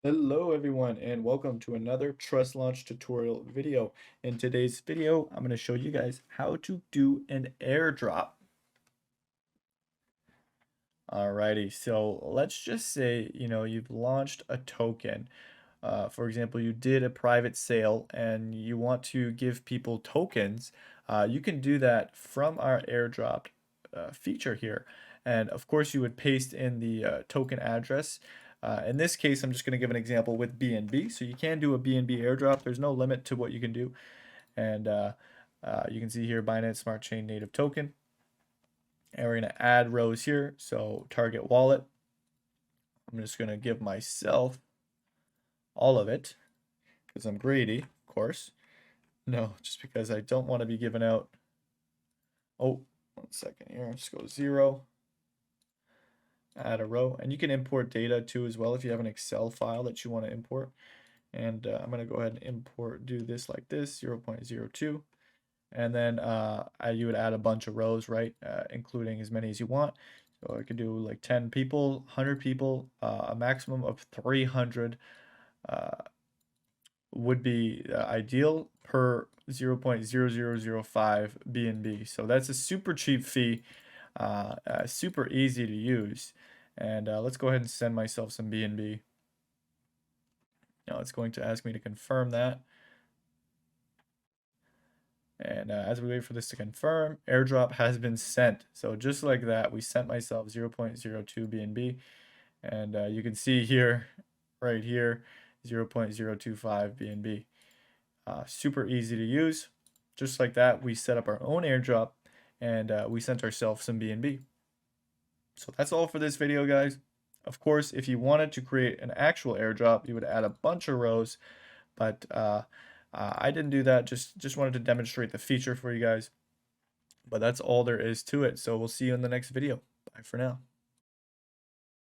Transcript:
Hello everyone and welcome to another TrustLaunch tutorial video. In today's video, I'm going to show you guys how to do an airdrop. Alrighty, so let's just say, you've launched a token. For example, you did a private sale and you want to give people tokens. You can do that from our airdrop feature here. And of course, you would paste in the token address. In this case, I'm just going to give an example with BNB. So you can do a BNB airdrop. There's no limit to what you can do. And you can see here Binance Smart Chain native token. And we're going to add rows here. So target wallet. I'm just going to give myself all of it because I'm greedy, of course. No, just because I don't want to be giving out. Oh, 1 second here. Just go 0. Add a row. And you can import data too as well if you have an Excel file that you want to import. And I'm going to go ahead and do this like this, 0.02. And then you would add a bunch of rows, right? Including as many as you want. So I could do like 10 people, 100 people, a maximum of 300 would be ideal per 0.0005 BNB. So that's a super cheap fee, super easy to use. And let's go ahead and send myself some BNB. Now it's going to ask me to confirm that. And as we wait for this to confirm, airdrop has been sent. So just like that, we sent myself 0.02 BNB. And you can see here, right here, 0.025 BNB. Super easy to use. Just like that, we set up our own airdrop and we sent ourselves some BNB. So that's all for this video, guys. Of course, if you wanted to create an actual airdrop, you would add a bunch of rows, but I didn't do that. Just wanted to demonstrate the feature for you guys. But that's all there is to it. So we'll see you in the next video. Bye for now.